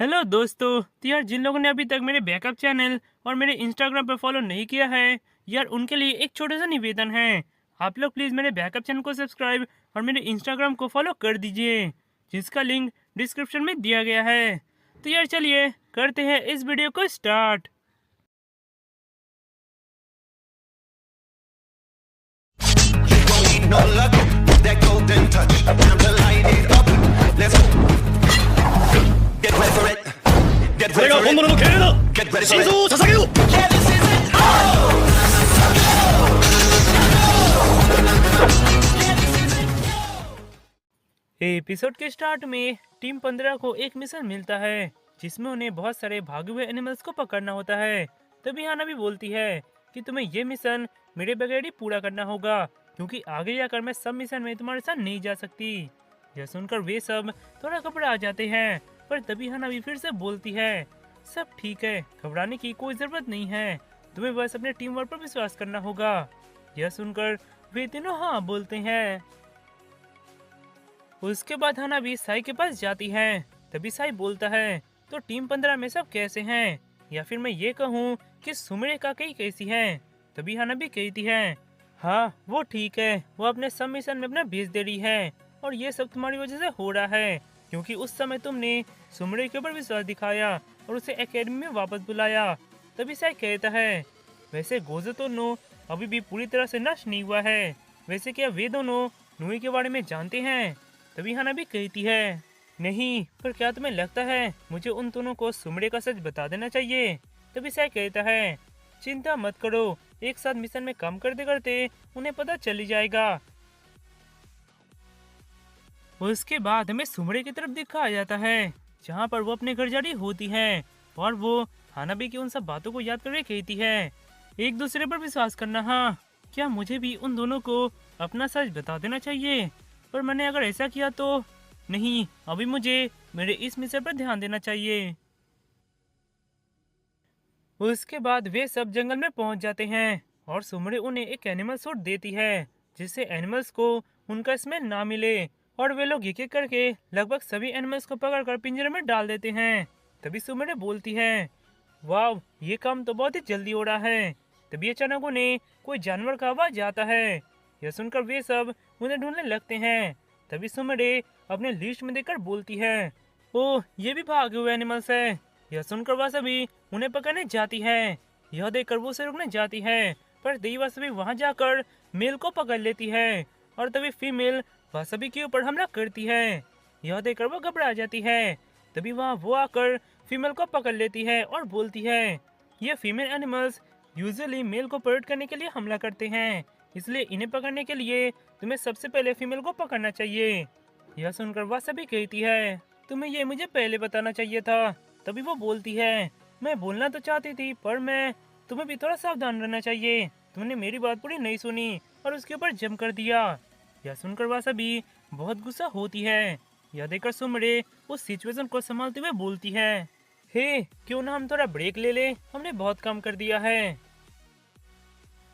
Hello दोस्तों। तो यार जिन लोगों ने अभी तक मेरे बैकअप चैनल और मेरे इंस्टाग्राम पर फॉलो नहीं किया है, यार उनके लिए एक छोटा सा निवेदन है। आप लोग प्लीज़ मेरे बैकअप चैनल को सब्सक्राइब और मेरे इंस्टाग्राम को फॉलो कर दीजिए, जिसका लिंक डिस्क्रिप्शन में दिया गया है। तो यार चलिए करते हैं इस वीडियो को start. No luck, that golden touch. Time to light it up. Let's go. Get ready for it. Get これ ready が for 本 it. 物の敬礼だ Get ready 心 for 臓 it. を捧げよう Yeah, this is it. Oh! Yeah, this is it. Episode के start में team 15 को एक mission मिलता है, जिसमें उन्हें बहुत सारे भागे हुए एनिमल्स को पकड़ना होता है। तभी हाना भी बोलती है कि तुम्हें ये मिशन मेरे बगैर ही पूरा करना होगा, क्योंकि आगे जाकर मैं सब मिशन में तुम्हारे साथ नहीं जा सकती। यह सुनकर वे सब थोड़ा घबरा जाते हैं, पर तभी हाना भी फिर से बोलती है, सब ठीक है, घबराने की कोई जरूरत नहीं है, तुम्हें बस अपने टीम वर्क पर विश्वास करना होगा। यह सुनकर वे तीनों हाँ बोलते हैं। उसके बाद हाना भी साई के पास जाती है। तभी साई बोलता है, तो टीम 15 में सब कैसे हैं, या फिर मैं ये कहूँ कि सुमिरे का कई कैसी है। तभी हाना भी कहती है, हाँ वो ठीक है, वो अपने सब मिशन में अपना भेज दे रही है, और ये सब तुम्हारी वजह से हो रहा है, क्योंकि उस समय तुमने सुमिरे के ऊपर विश्वास दिखाया और उसे एकेडमी में वापस बुलाया। तभी साई कहता है, वैसे गोजो तो नो अभी भी पूरी तरह से नष्ट नहीं हुआ है, वैसे क्या वे दोनों नुई के बारे में जानते हैं। तभी हाना भी कहती है, नहीं, पर क्या तुम्हें लगता है मुझे उन दोनों को सुमड़े का सच बता देना चाहिए। तभी साई कहता है, चिंता मत करो, एक साथ मिशन में काम करते करते उन्हें पता चल ही जाएगा। उसके बाद हमें सुमड़े की तरफ दिखाया जाता है, जहाँ पर वो अपने घर जा रही होती है, और वो हानाबी की उन सब बातों को याद करके कहती है, एक दूसरे पर विश्वास करना। हाँ, क्या मुझे भी उन दोनों को अपना सच बता देना चाहिए, पर मैंने अगर ऐसा किया तो नहीं, अभी मुझे मेरे इस मिशन पर ध्यान देना चाहिए। उसके बाद वे सब जंगल में पहुंच जाते हैं, और सुमड़े उन्हें एक एनिमल सूट देती है, जिससे एनिमल्स को उनका स्मेल ना मिले, और वे लोग एक एक करके लगभग सभी एनिमल्स को पकड़कर पिंजरे में डाल देते हैं। तभी सुमड़े बोलती है, वाह, ये काम तो बहुत ही जल्दी हो रहा है। तभी अचानक उन्हें कोई जानवर का आवाज आता है। यह सुनकर वे सब उन्हें ढूंढने लगते हैं। तभी सुमड़े अपने लिस्ट में देखकर बोलती है, ओह, ये भी भागे हुए एनिमल्स है। यह सुनकर वासबी उन्हें पकड़ने जाती है। यह देखकर वो उसे रुकने जाती है, पर देवी वासबी वहां जाकर मेल को पकड़ लेती है, और तभी फीमेल वासबी के ऊपर हमला करती है। यह देखकर वो घबरा जाती है। तभी वहां वो आकर फीमेल को पकड़ लेती है और बोलती है, ये फीमेल एनिमल्स यूजुअली मेल को प्रोटेक्ट करने के लिए हमला करते हैं, इसलिए इन्हें पकड़ने के लिए तुम्हें सबसे पहले फीमेल को पकड़ना चाहिए। यह सुनकर वासबी कहती है, तुम्हें ये मुझे पहले बताना चाहिए था। तभी वो बोलती है, मैं बोलना तो चाहती थी, पर तुम्हें भी थोड़ा सावधान रहना चाहिए, तुमने मेरी बात पूरी नहीं सुनी और उसके ऊपर जम कर दिया। यह सुनकर वासबी बहुत गुस्सा होती है। यह देखकर सुमड़े उस सिचुएशन को संभालते हुए बोलती है, हे, क्यों ना हम थोड़ा ब्रेक ले ले, हमने बहुत काम कर दिया है।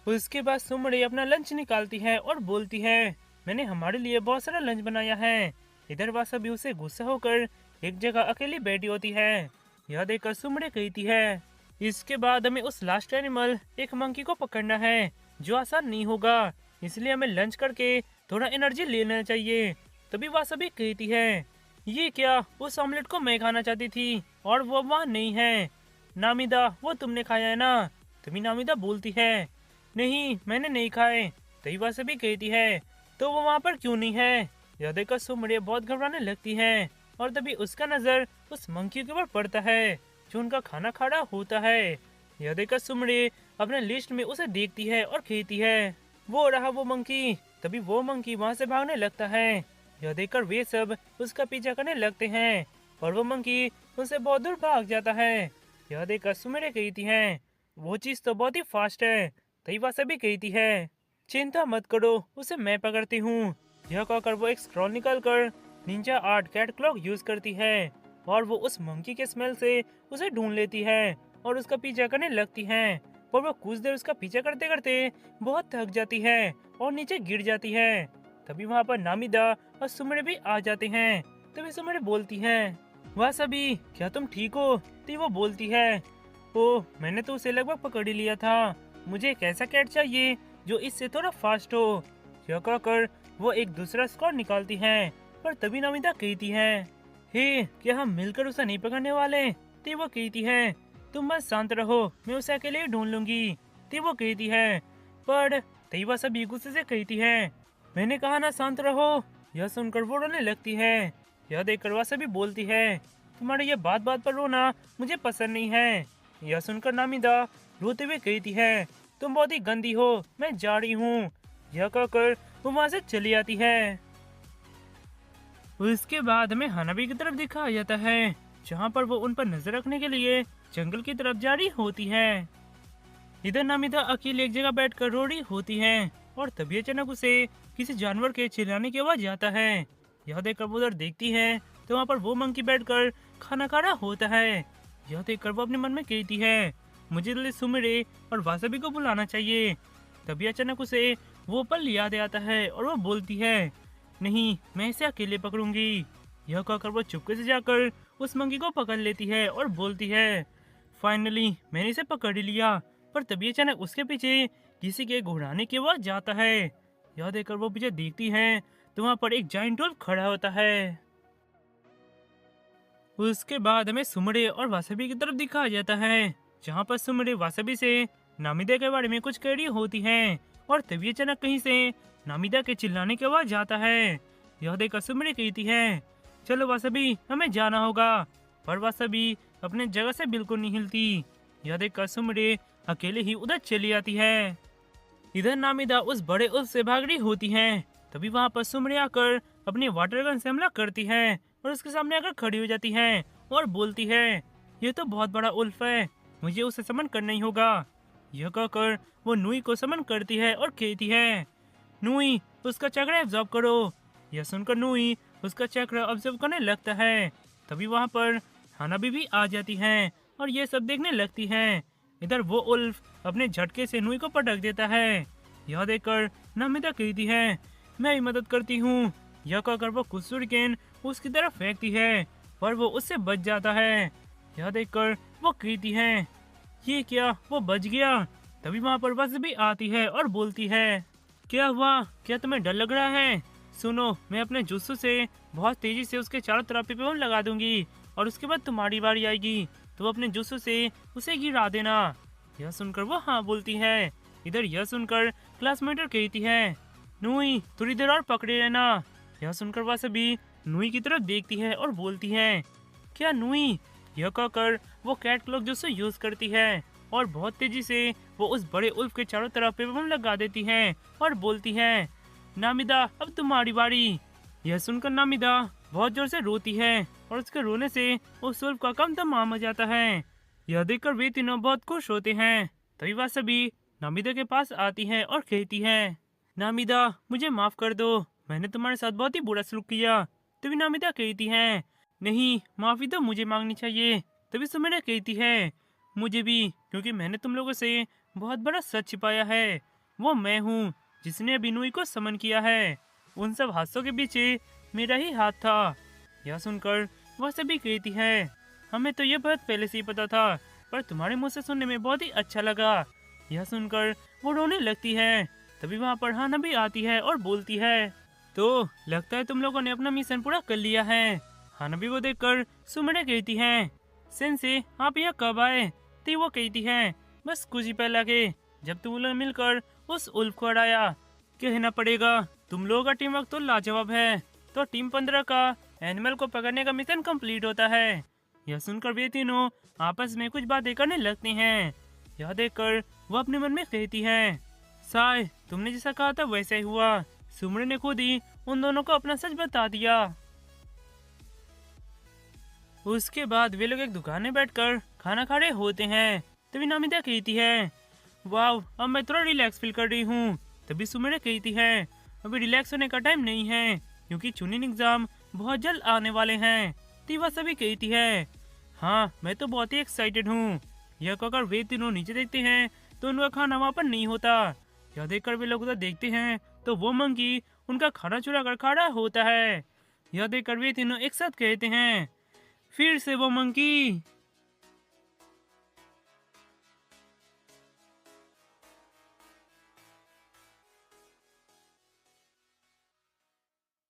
उसके बाद सुमड़े अपना लंच निकालती है और बोलती है, मैंने हमारे लिए बहुत सारा लंच बनाया है। इधर वासबी उसे गुस्सा होकर एक जगह अकेली बैठी होती है। यह देखकर सुमड़े कहती है, इसके बाद हमें उस लास्ट एनिमल एक मंकी को पकड़ना है, जो आसान नहीं होगा, इसलिए हमें लंच करके थोड़ा एनर्जी लेना चाहिए। तभी वासबी कहती है, ये क्या, उस ऑमलेट को मैं खाना चाहती थी और वो वहाँ नहीं है। नामिदा, वो तुमने खाया है ना। तभी नामिदा बोलती है, नहीं, मैंने नहीं खाए। तभी वासबी कहती है, तो वो वहाँ पर क्यों नहीं है। यह देखकर सुमड़े बहुत घबराने लगती है, और तभी उसका नजर उस मंकी के ऊपर पड़ता है, जो उनका खाना खा रहा होता है। यह देखकर सुमड़े अपने लिस्ट में उसे देखती है और कहती है, वो रहा वो मंकी। तभी वो मंकी वहाँ से भागने लगता है। यह देखकर वे सब उसका पीछा करने लगते हैं, और वो मंकी उनसे बहुत दूर भाग जाता है। यह देखकर सुमड़े कहती है, वो चीज तो बहुत ही फास्ट है। तभी वासबी कहती है, चिंता मत करो, उसे मैं पकड़ती हूँ। यह कहकर वो एक स्क्रॉल निकालकर ninja art cat clock use करती है, और वो उस मंकी के स्मेल से उसे ढूंढ लेती है और उसका पीछा करने लगती है। पर वो कुछ देर उसका पीछा करते करते बहुत थक जाती है और नीचे गिर जाती है। तभी वहाँ पर नामिदा और सुमड़े भी आ जाते हैं। तभी सुमड़े बोलती हैं, वासबी, क्या तुम ठीक हो? ती वो बोलती है। ओह, मैंने तो उसे लगभग पकड़ ही लिया था। मुझे एक ऐसा कैट चाहिए जो इससे थोड़ा फास्ट हो। यह कहकर वो एक दूसरा स्क्वाड निकालती है, पर तभी नमिता कहती है, हे, क्या हम मिलकर उसे नहीं पकड़ने वाले? ती वो कहती है, तुम बस शांत रहो, मैं उसे अकेले ही ढूंढ लूंगी। ती वो कहती है, पर तैयबा सभी गुस्से से कहती है, मैंने कहा ना शांत रहो। यह सुनकर वो रोने लगती है। यह देखकर वासबी बोलती है, तुम्हारे ये बात बात पर रोना मुझे पसंद नहीं है। यह सुनकर नामिदा रोते हुए कहती है, तुम बहुत ही गंदी हो, मैं जा रही हूँ। यह कहकर वो वहाँ से चली आती है। उसके बाद हमें हनाबी की तरफ दिखाया जाता है, जहाँ पर वो उन पर नजर रखने के लिए जंगल की तरफ जा रही होती है। इधर नामिदा अकेले एक जगह बैठकर रो रही होती है और तभी अचानक उसे किसी जानवर के चिल्लाने की आवाज आता है। यह देखकर वो उधर देखती है तो वहाँ पर वो मंकी बैठकर खाना खा रहा होता है। यह देखकर वो अपने मन में कहती है, मुझे जल्दी सुमिरे और वासबी को बुलाना चाहिए। तभी अचानक उसे वो पल याद आता है और वो बोलती है, नहीं, मैं इसे अकेले पकड़ूंगी। यह कहकर वो चुपके से जाकर उस मंकी को पकड़ लेती है और बोलती है, फाइनली मैंने इसे पकड़ ही लिया। पर तभी अचानक उसके पीछे किसी के घुड़ाने की आवाज जाता है। यह देखकर वो पीछे देखती है तो वहाँ पर एक जायंट वुल्फ खड़ा होता है। उसके बाद हमें सुमड़े और वासबी की तरफ दिखाया जाता है, जहाँ पर सुमड़े वासबी से नामिदा के बारे में कुछ कह रही होती है और तभी अचानक कहीं से नामिदा के चिल्लाने की आवाज आता है। यह देखकर सुमड़े कहती है, चलो वासबी, हमें जाना होगा। पर वासबी अपने जगह से बिल्कुल नहीं हिलती। यह देखकर सुमड़े अकेले ही उधर चली आती है। इधर नामिदा उस बड़े उल्फ से भाग रही होती है। तभी वहाँ पर सुमड़े आकर अपनी वाटर गन से हमला करती है और उसके सामने आकर खड़ी हो जाती है और बोलती है, ये तो बहुत बड़ा उल्फ है, मुझे उसे समन करना ही होगा। यह कहकर वो नुई को समन करती है और कहती है, नुई, उसका चक्र एब्जॉर्ब करो। यह सुनकर नुई उसका चक्र ऑब्जर्व करने लगता है। तभी वहाँ पर हनाबी भी आ जाती है और ये सब देखने लगती है। इधर वो उल्फ अपने झटके से नुई को पटक देता है। यह देखकर नामिदा कहती है, मैं भी मदद करती हूँ। यह कहकर वो कुछ शूरिकेन उसकी तरफ फेंकती है, पर वो उससे बच जाता है। यह देखकर वो कहती है, ये क्या, वो बच गया। तभी वहाँ पर बस भी आती है और बोलती है, क्या हुआ, क्या तुम्हें डर लग रहा है? सुनो, मैं अपने जुस्सू से बहुत तेजी से उसके चारों तरफ पेपर लगा दूंगी और उसके बाद तुम्हारी बारी आएगी, तो अपने जुस्सू से उसे गिरा देना। यह सुनकर वो हाँ बोलती है। इधर यह सुनकर क्लासमेटर कहती है, नुई, थोड़ी देर और पकड़े रहना। यह सुनकर वासबी नुई की तरफ देखती है और बोलती है, क्या नुई? यह कहकर वो कैट क्लॉक जुस्सू यूज करती है और बहुत तेजी से वो उस बड़े उल्फ के चारों तरफ पेपर लगा देती है और बोलती है, नामिदा, अब तुम्हारी बारी। यह सुनकर नामिदा बहुत जोर से रोती है और उसके रोने से उस उल्फ का कम तमाम हो जाता है। यह देखकर वे तीनों बहुत खुश होते हैं। तभी वासबी नामिदा के पास आती है और कहती है, नामिदा, मुझे माफ कर दो, मैंने तुम्हारे साथ बहुत ही बुरा सलूक किया। तभी नामिदा कहती है, नहीं, माफी तो मुझे मांगनी चाहिए। तभी सुमेरा कहती है, मुझे भी, क्योंकि मैंने तुम लोगों से बहुत बड़ा सच छिपाया है। वो मैं हूँ जिसने अभी नुई को समन किया है। उन सब हादसों के पीछे मेरा ही हाथ था। यह सुनकर वह सभी कहती है, हमें तो ये बहुत पहले से ही पता था, पर तुम्हारे मुंह से सुनने में बहुत ही अच्छा लगा। यह सुनकर वो रोने लगती है। तभी वहाँ पर हाना भी आती है और बोलती है, तो लगता है तुम लोगों ने अपना मिशन पूरा कर लिया है। हाना को देखकर सुमेरा कहती है, सेंसे, आप यहाँ कब आए? तो वो कहती है, बस कुछ ही पहले के, जब तुम लोग मिलकर उस उल्फ को हराया। कहना पड़ेगा तुम लोगों का टीम वर्क तो लाजवाब है। तो टीम 15 का एनिमल को पकड़ने का मिशन कंप्लीट होता है। यह सुनकर वे तीनों आपस में कुछ बातें करने लगते हैं। यह देखकर वो अपने मन में कहती है, साय, तुमने जैसा कहा था वैसा ही हुआ। सुमरे ने खुद ही उन दोनों को अपना सच बता दिया। उसके बाद वे लोग एक दुकान में बैठकर खाना खा रहे होते हैं। तभी नामिदा कहती है, वाव, अब मैं थोड़ा रिलैक्स फील कर रही हूँ। तभी सुमेरा कहती है, अभी रिलैक्स होने का टाइम नहीं है, क्योंकि चुनिंग एग्जाम बहुत जल्द आने वाले हैं। तीवा सभी कहती है, हाँ, मैं तो बहुत ही एक्साइटेड हूँ। यह कहकर वे तीनों नीचे देखते हैं तो उनका खाना वहाँ पर नहीं होता। यह देखकर वे लोग उधर देखते हैं तो वो मंकी उनका खाना चुरा कर खा रहा होता है। यह देखकर वे तीनों एक साथ कहते हैं, फिर से वो मंकी